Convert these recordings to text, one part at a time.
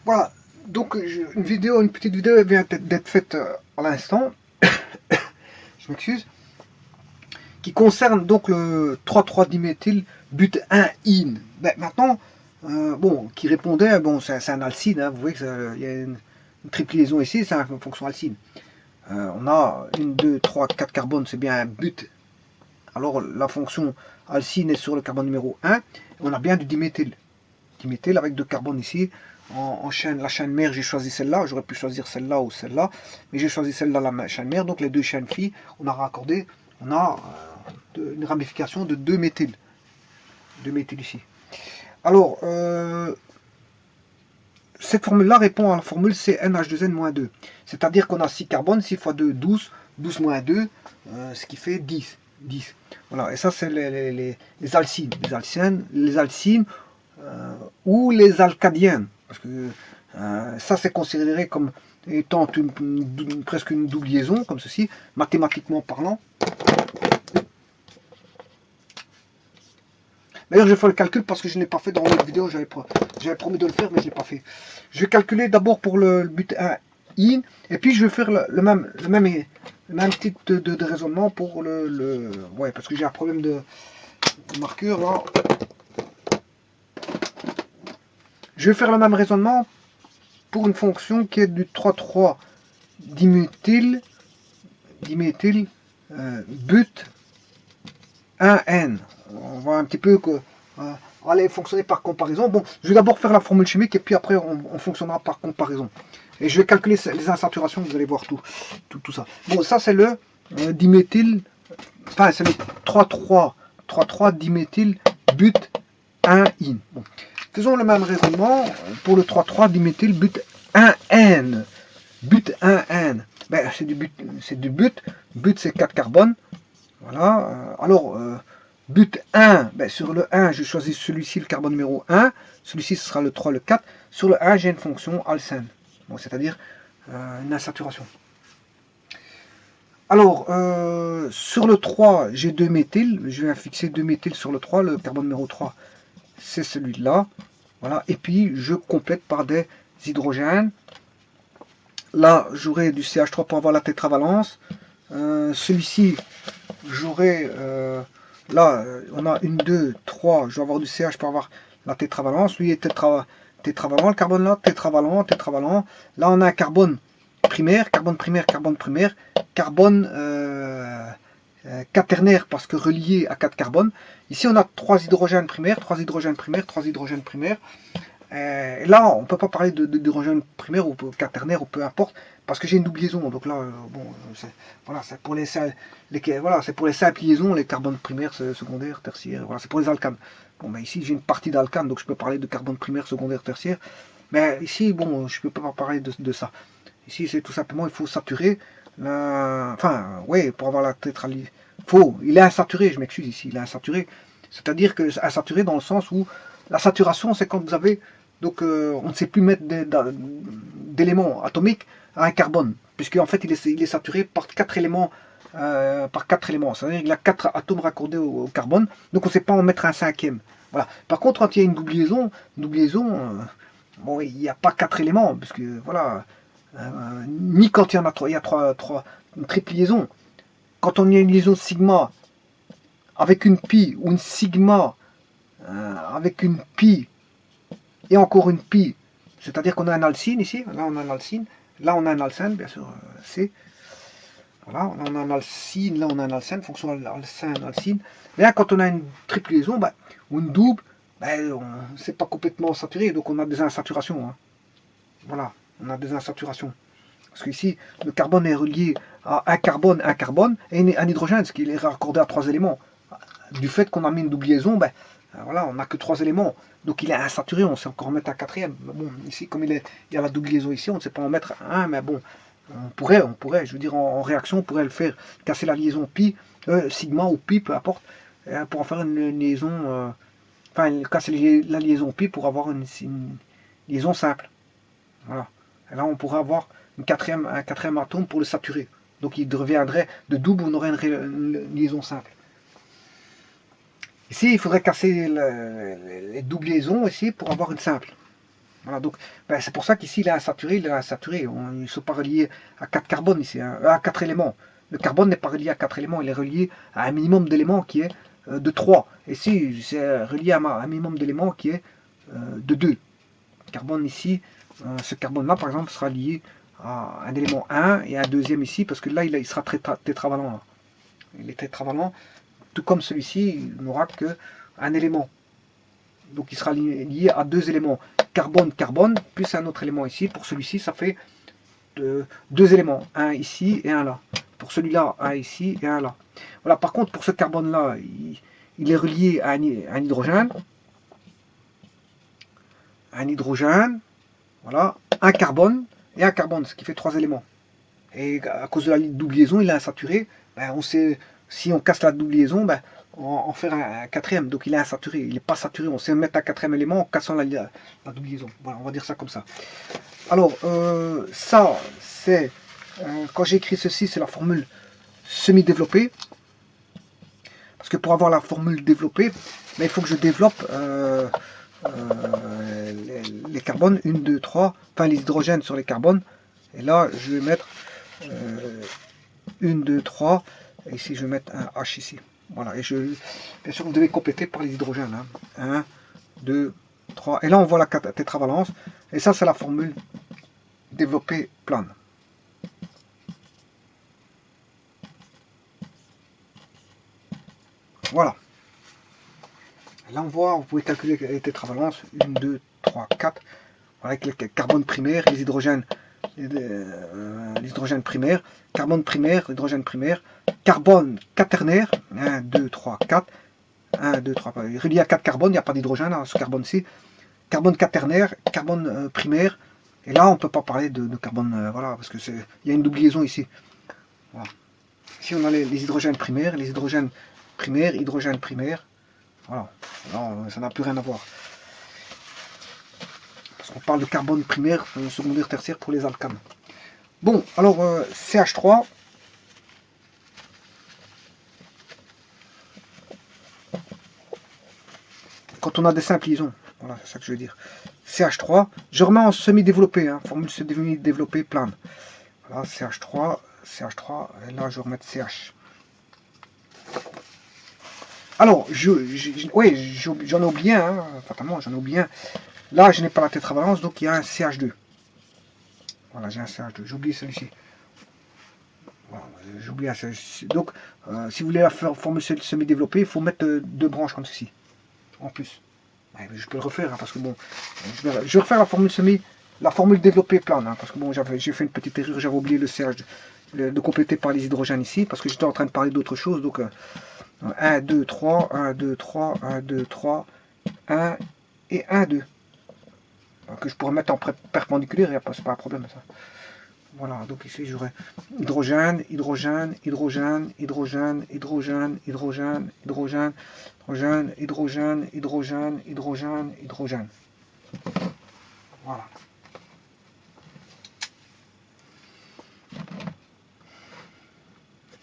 Voilà, donc une petite vidéo vient d'être faite à l'instant, je m'excuse, qui concerne donc le 3,3-diméthyl but 1-ine. Ben, maintenant, bon, qui répondait, bon, c'est un alcine, hein, vous voyez qu'il y a une triple liaison ici, c'est une fonction alcine. On a 1, 2, 3, 4 carbones, c'est bien un but. Alors la fonction alcine est sur le carbone numéro 1, on a bien du diméthyl. Diméthyl avec 2 carbones ici. En chaîne, la chaîne mère, j'ai choisi celle-là, j'aurais pu choisir celle-là ou celle-là, mais j'ai choisi celle-là, la chaîne mère, donc les deux chaînes filles, on a raccordé, on a une ramification de 2 méthyl. 2 méthyl ici. Alors, cette formule-là répond à la formule CnH2n-2. C'est-à-dire qu'on a 6 carbones, 6 fois 2, 12, 12 moins 2, ce qui fait 10. 10. Voilà, et ça c'est les alcines. Les alcines ou les alcadiennes. Parce que ça c'est considéré comme étant presque une double liaison, comme ceci, mathématiquement parlant. D'ailleurs, je vais faire le calcul parce que je ne l'ai pas fait dans l'autre vidéo. J'avais promis de le faire, mais je ne l'ai pas fait. Je vais calculer d'abord pour le but 1 in, et puis je vais faire le même type de raisonnement pour ouais, parce que j'ai un problème de marqueur là. Je vais faire le même raisonnement pour une fonction qui est du 3,3 diméthyl but 1n. On voit un petit peu que aller fonctionner par comparaison. Bon, je vais d'abord faire la formule chimique et puis après on fonctionnera par comparaison. Et je vais calculer les insaturations, vous allez voir tout ça. Bon, ça c'est le diméthyl, enfin c'est le 3,3 diméthyl but 1-in. Bon. Faisons le même raisonnement pour le 3,3 diméthyl but 1n. But 1n. Ben, c'est du but. But c'est 4 carbones. Voilà. Alors, but 1, ben, sur le 1, je choisis celui-ci, le carbone numéro 1. Celui-ci, ce sera le 3, le 4. Sur le 1, j'ai une fonction alcène. Bon, c'est-à-dire une insaturation. Alors, sur le 3, j'ai 2 méthyl. Je vais fixer 2 méthyl sur le 3. Le carbone numéro 3, c'est celui-là. Voilà. Et puis, je complète par des hydrogènes. Là, j'aurai du CH3 pour avoir la tétravalence. Celui-ci, j'aurai... là, on a 1, 2, 3. Je vais avoir du CH pour avoir la tétravalence. Lui est tétravalent. Le carbone là, tétravalent. Là, on a un carbone primaire, carbone quaternaire parce que relié à 4 carbones. Ici, on a 3 hydrogènes primaires. Et là, on ne peut pas parler d'hydrogène primaire ou quaternaire ou peu importe, parce que j'ai une double liaison. Donc là, bon, voilà, c'est pour les simples liaisons, les carbones primaires, secondaires, tertiaires. Voilà, c'est pour les alcanes. Bon, mais ici, j'ai une partie d'alcane, donc je peux parler de carbone primaire, secondaire, tertiaire. Mais ici, bon, je ne peux pas parler de ça. Ici, c'est tout simplement, il faut saturer. Enfin, oui, pour avoir la tétralisation. Il est insaturé, je m'excuse ici, il est insaturé. C'est-à-dire que insaturé dans le sens où la saturation, c'est quand vous avez donc on ne sait plus mettre d'éléments atomiques à un carbone, puisque en fait il est saturé par 4 éléments. C'est-à-dire qu'il a 4 atomes raccordés au carbone, donc on ne sait pas en mettre un cinquième. Voilà. Par contre, quand il y a une double liaison, bon, il n'y a pas 4 éléments, parce que voilà, ni quand il y en a 3, il y a une triple liaison. Quand on y a une liaison sigma avec une pi ou une sigma avec une pi et encore une pi, c'est-à-dire qu'on a un alcine ici, là on a un alcine, là on a un alcène, bien sûr, c'est. Voilà, on a un alcine, là on a un alcène, fonction alcène. Là quand on a une triple liaison, bah, ou une double, bah, c'est pas complètement saturé, donc on a des insaturations. Hein. Voilà, on a des insaturations. Parce qu'ici, le carbone est relié à un carbone, et un hydrogène, ce qui est raccordé à 3 éléments. Du fait qu'on a mis une double liaison, ben, voilà, on n'a que 3 éléments. Donc il est insaturé, on sait encore en mettre un quatrième. Mais bon, ici, comme il y a la double liaison ici, on ne sait pas en mettre un, mais bon, on pourrait, je veux dire, en réaction, on pourrait le faire, casser la liaison pi, sigma ou pi, peu importe, pour en faire une liaison, enfin, casser la liaison pi pour avoir une liaison simple. Voilà. Et là, on pourrait avoir un quatrième atome pour le saturer. Donc il deviendrait de double, on aurait une liaison simple. Ici, il faudrait casser les doubles liaisons ici pour avoir une simple. Voilà, donc ben, c'est pour ça qu'ici il est insaturé, il est insaturé. Ils ne sont pas reliés à 4 carbones ici, hein, à 4 éléments. Le carbone n'est pas relié à 4 éléments, il est relié à un minimum d'éléments qui est de 3. Et ici, c'est relié à un minimum d'éléments qui est de 2. Le carbone ici, ce carbone-là, par exemple, sera lié à un élément 1 et un deuxième ici, parce que là, il sera tétravalent. Là. Il est tétravalent, tout comme celui-ci, il n'aura qu'un élément. Donc il sera lié à 2 éléments. Carbone, carbone, plus un autre élément ici. Pour celui-ci, ça fait 2 éléments. Un ici et un là. Pour celui-là, un ici et un là. Voilà, par contre, pour ce carbone-là, il est relié à un hydrogène. Un hydrogène, voilà, un carbone et un carbone, ce qui fait 3 éléments. Et à cause de la double liaison, il est insaturé. Ben, on sait, si on casse la double liaison, ben, on va en faire un quatrième. Donc il est insaturé, il n'est pas saturé. On sait mettre un quatrième élément en cassant la double liaison. Voilà, on va dire ça comme ça. Alors, ça, c'est, quand j'ai écrit ceci, c'est la formule semi-développée. Parce que pour avoir la formule développée, ben, il faut que je développe les carbones, 1, 2, 3, enfin les hydrogènes sur les carbones. Et là, je vais mettre 1, 2, 3. Et ici, je vais mettre un H ici. Voilà. Et bien sûr, vous devez compléter par les hydrogènes. Hein. 1, 2, 3. Et là, on voit la tétravalence. Et ça, c'est la formule développée plane. Voilà. Et là, on voit, vous pouvez calculer les tétravalences. 1, 2, 3, 4. Avec les carbones primaires, les hydrogènes. L'hydrogène primaire, carbone primaire, hydrogène primaire, carbone quaternaire, 1, 2, 3, 4, 1, 2, 3, relié à 4 carbones, il n'y a pas d'hydrogène ce carbone-ci, carbone quaternaire, carbone primaire, et là on ne peut pas parler de carbone, voilà, parce que il y a une double liaison ici. Voilà. Ici on a les hydrogènes primaires, hydrogène primaire, voilà, non, ça n'a plus rien à voir. On parle de carbone primaire, secondaire, tertiaire pour les alcanes. Bon, alors CH3. Quand on a des simples liaisons, voilà, c'est ça que je veux dire. CH3, je remets en semi-développé, hein, formule semi-développée plane. Voilà, CH3, et là je vais remettre CH. Alors, oui, j'en ai oublié, hein, fatalement, j'en ai oublié. Là, je n'ai pas la tétravalence, donc il y a un CH2. Voilà, j'ai un CH2. J'oublie celui-ci. Voilà, j'oublie un CH2. Donc, si vous voulez la formule semi-développée, il faut mettre 2 branches comme ceci. En plus. Ouais, je peux le refaire, hein, parce que bon, je vais refaire la formule développée plane, hein, parce que bon, j'ai fait une petite erreur, j'avais oublié le CH de compléter par les hydrogènes ici, parce que j'étais en train de parler d'autre chose, donc 1, 2, 3, 1, 2, 3, 1, 2, 3, 1 et 1, 2. Que je pourrais mettre en perpendiculaire, c'est pas un problème ça. Voilà, donc ici j'aurai hydrogène, hydrogène, hydrogène, hydrogène, hydrogène, hydrogène, hydrogène, hydrogène, hydrogène, hydrogène, hydrogène, hydrogène. Voilà.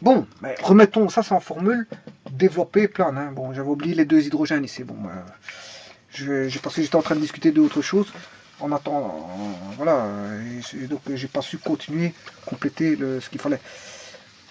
Bon, mais remettons, ça c'est en formule développée plane. Hein. Bon, j'avais oublié les 2 hydrogènes ici. Bon, j'ai pensé que j'étais en train de discuter d'autre chose. En attendant, voilà, et donc j'ai pas su continuer, compléter ce qu'il fallait.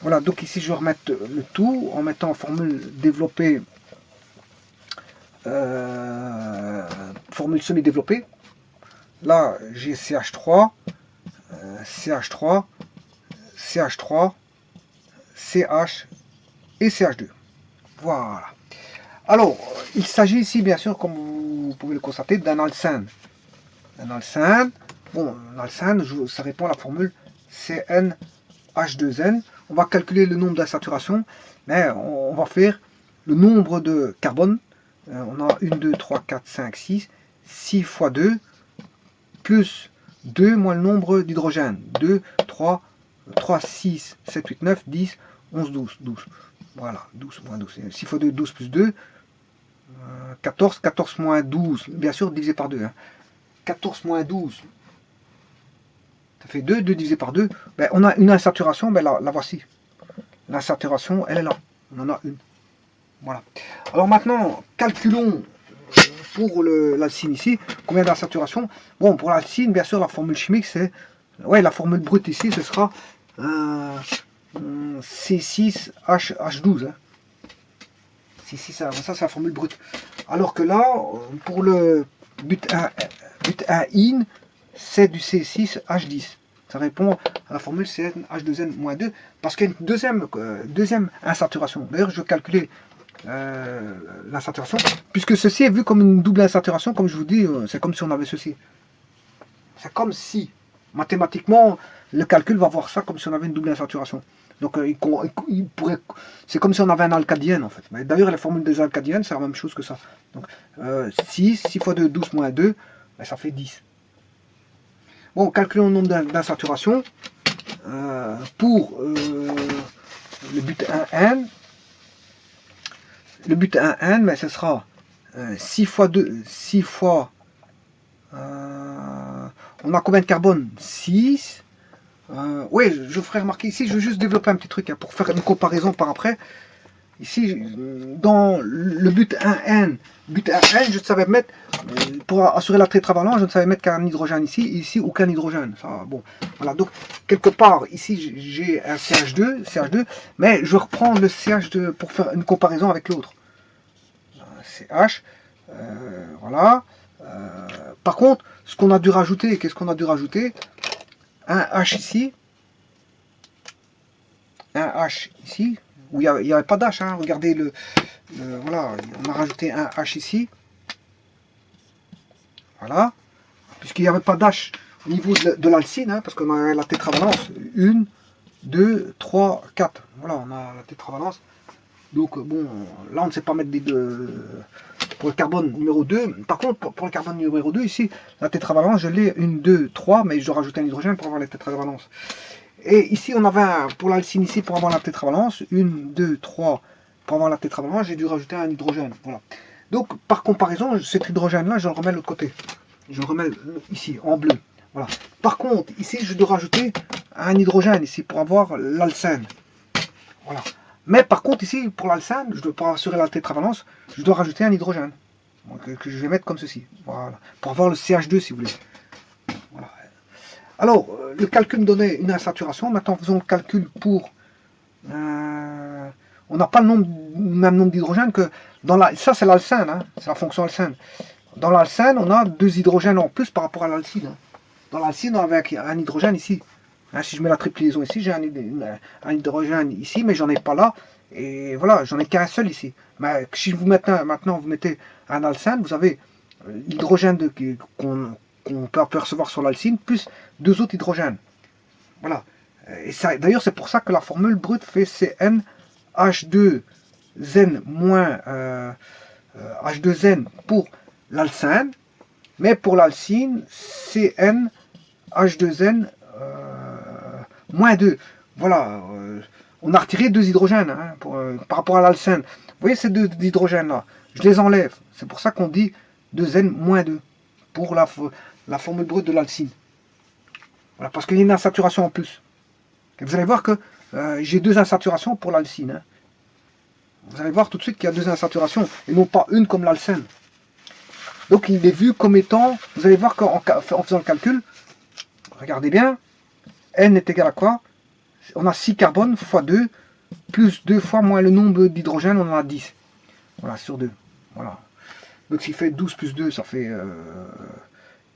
Voilà, donc ici je vais remettre le tout en mettant en formule développée, formule semi-développée. Là j'ai CH3, CH3, CH3, CH et CH2. Voilà. Alors, il s'agit ici, bien sûr, comme vous pouvez le constater, d'un alcène. Un alcène, bon, l'alcène, ça répond à la formule CnH2n. On va calculer le nombre d'insaturations, mais on va faire le nombre de carbone. On a 1, 2, 3, 4, 5, 6. 6 fois 2, plus 2 moins le nombre d'hydrogène. 2, 3, 6, 7, 8, 9, 10, 11, 12. 12. Voilà, 12 moins 12. 6 fois 2, 12 plus 2. 14, 14 moins 12, bien sûr divisé par 2. Hein. 14 moins 12, ça fait 2, 2 divisé par 2. Ben, on a une insaturation, ben, la voici. L'insaturation, elle est là. On en a une. Voilà. Alors maintenant, calculons pour l'alcyne ici, combien d'insaturations? Bon, pour l'alcyne, bien sûr, la formule chimique, c'est... Ouais, la formule brute ici, ce sera C6H12. Hein. C6, ça c'est la formule brute. Alors que là, pour le but1in, c'est du C6H10. Ça répond à la formule CnH2n-2, parce qu'il y a une deuxième insaturation. D'ailleurs, je vais calculer l'insaturation, puisque ceci est vu comme une double insaturation, comme je vous dis, c'est comme si on avait ceci. C'est comme si, mathématiquement, le calcul va voir ça comme si on avait une double insaturation. Donc, il pourrait, c'est comme si on avait un alcadiène, en fait. D'ailleurs, les formules des alcadiènes, c'est la même chose que ça. Donc, 6 fois 2, 12 moins 2, ben, ça fait 10. Bon, calculons le nombre d'insaturations pour le but 1n. Le but 1n, mais ce sera 6 fois 2, 6 fois... on a combien de carbone? 6. Oui, je ferai remarquer ici, je vais juste développer un petit truc hein, pour faire une comparaison par après. Ici, dans le but 1n, je ne savais mettre, pour assurer la tétravalence, je ne savais mettre qu'un hydrogène ici aucun hydrogène. Ça, bon, voilà, donc quelque part, ici j'ai un CH2, mais je reprends le CH2 pour faire une comparaison avec l'autre. CH, voilà. Par contre, ce qu'on a dû rajouter, qu'est-ce qu'on a dû rajouter? Un H ici, un H ici, où il n'y avait pas d'H, hein. Regardez voilà, on a rajouté un H ici, voilà, puisqu'il n'y avait pas d'H au niveau de l'alcyne, hein, parce qu'on a la tétravalence, 1, 2, 3, 4, voilà, on a la tétravalence, donc bon, là on ne sait pas mettre des deux, pour le carbone numéro 2, par contre pour le carbone numéro 2, ici, la tétravalence, je l'ai 1, 2, 3, mais je dois rajouter un hydrogène pour avoir la tétravalence. Et ici, on avait pour l'alcyne ici, pour avoir la tétravalence, 1, 2, 3, pour avoir la tétravalence, j'ai dû rajouter un hydrogène. Voilà. Donc, par comparaison, cet hydrogène-là, je le remets de l'autre côté. Je le remets ici, en bleu. Voilà. Par contre, ici, je dois rajouter un hydrogène ici, pour avoir l'alcène. Voilà. Mais par contre, ici, pour l'alcène, pour assurer la tétravalence, je dois rajouter un hydrogène. Donc, que je vais mettre comme ceci. Voilà. Pour avoir le CH2, si vous voulez. Voilà. Alors, le calcul me donnait une insaturation. Maintenant, faisons le calcul pour... on n'a pas le même nombre d'hydrogènes que... ça, c'est l'alcène, hein, c'est la fonction alcène. Dans l'alcène, on a 2 hydrogènes en plus par rapport à l'alcyne. Hein. Dans l'alcyne, on avait un hydrogène ici. Hein, si je mets la triple liaison ici, j'ai un hydrogène ici, mais j'en ai pas là. Et voilà, j'en ai qu'un seul ici. Mais si vous mettez, maintenant, vous mettez un alcène, vous avez l'hydrogène qu'on peut apercevoir sur l'alcyne, plus 2 autres hydrogènes. Voilà. Et d'ailleurs, c'est pour ça que la formule brute fait CnH2n moins H2n pour l'alcène, mais pour l'alcyne, CnH2n moins 2. Voilà. On a retiré 2 hydrogènes hein, par rapport à l'alcène. Vous voyez ces 2 hydrogènes-là, je les enlève. C'est pour ça qu'on dit 2n moins 2 pour la formule brute de l'alcyne. Voilà, parce qu'il y a une insaturation en plus. Et vous allez voir que j'ai 2 insaturations pour l'alcyne. Hein. Vous allez voir tout de suite qu'il y a 2 insaturations, et non pas une comme l'alcène. Donc il est vu comme étant, vous allez voir qu'en faisant le calcul, regardez bien, N est égal à quoi? On a 6 carbones fois 2, plus 2 fois moins le nombre d'hydrogène, on en a 10. Voilà, sur 2. Voilà. Donc s'il fait 12 plus 2, ça fait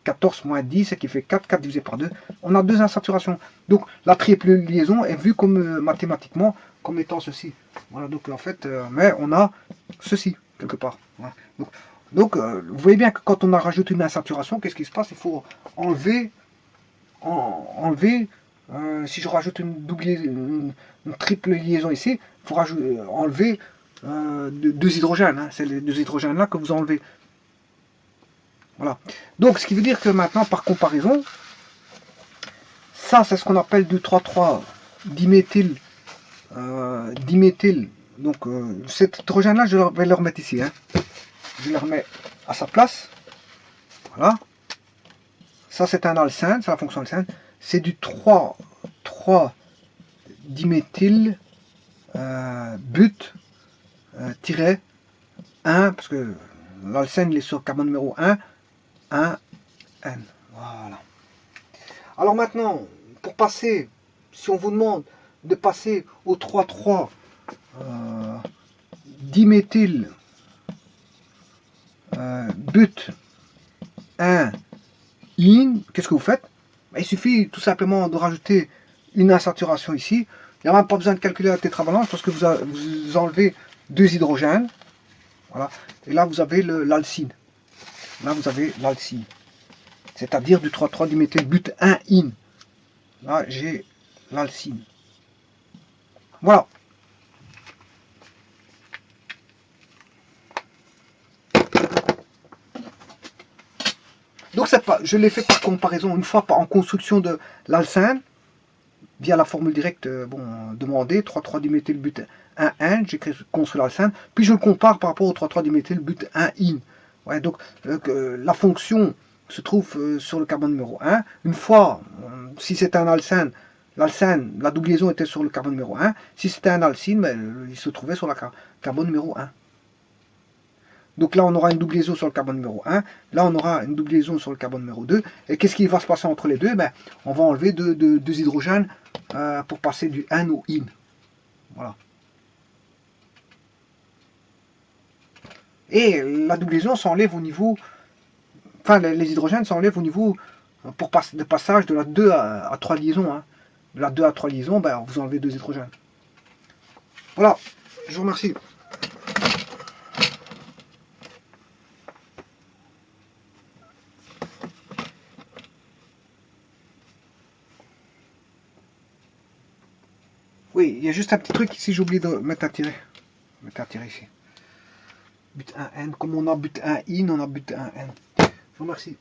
14 moins 10, qui fait 4, 4 divisé par 2. On a 2 insaturations. Donc la triple liaison est vue comme mathématiquement comme étant ceci. Voilà, donc en fait, mais on a ceci, quelque part. Voilà. Donc vous voyez bien que quand on a rajouté une insaturation, qu'est-ce qui se passe? Il faut enlever, si je rajoute une triple liaison ici, il faut enlever 2 hydrogènes. Hein. C'est les 2 hydrogènes là que vous enlevez. Voilà. Donc ce qui veut dire que maintenant, par comparaison, ça c'est ce qu'on appelle du 3,3 diméthyl. Donc cet hydrogène là, je vais le remettre ici. Hein. Je le remets à sa place. Voilà. Ça c'est un alcène, c'est la fonction alcène. C'est du 3 diméthyl but 1, parce que l'alcène il est sur le carbone numéro 1, 1, N. Voilà. Alors maintenant, pour passer, si on vous demande de passer au 3,3 diméthyl but 1 in, qu'est-ce que vous faites? Il suffit tout simplement de rajouter une insaturation ici. Il n'y a même pas besoin de calculer la tétravalence parce que vous enlevez 2 hydrogènes. Voilà. Et là, vous avez l'alcyne. Là, vous avez l'alcyne. C'est-à-dire du 3,3 diméthyl but 1 in. Là, j'ai l'alcyne. Voilà. Donc, je l'ai fait par comparaison, une fois en construction de l'alcène, via la formule directe demandée, 3,3 diméthyl but 1 in, j'ai construit l'alcène, puis je le compare par rapport au 3,3 diméthyl but 1 in. Ouais, donc, la fonction se trouve sur le carbone numéro 1. Une fois, si c'est un alcène, l'alcène, la double liaison était sur le carbone numéro 1. Si c'était un alcyne, il se trouvait sur le carbone numéro 1. Donc là, on aura une double liaison sur le carbone numéro 1. Là, on aura une double liaison sur le carbone numéro 2. Et qu'est-ce qui va se passer entre les deux? On va enlever deux hydrogènes pour passer du N au IN. Voilà. Et la double liaison s'enlève au niveau... Enfin, les hydrogènes s'enlèvent au niveau de passage de la 2 à 3 liaisons. Hein. De la 2 à 3 liaisons, vous enlevez 2 hydrogènes. Voilà. Je vous remercie. Oui, il y a juste un petit truc ici, j'ai oublié de mettre un tiret. Mettre un tiret ici. But 1N, comme on a but 1 in, on a but 1N. Je vous remercie.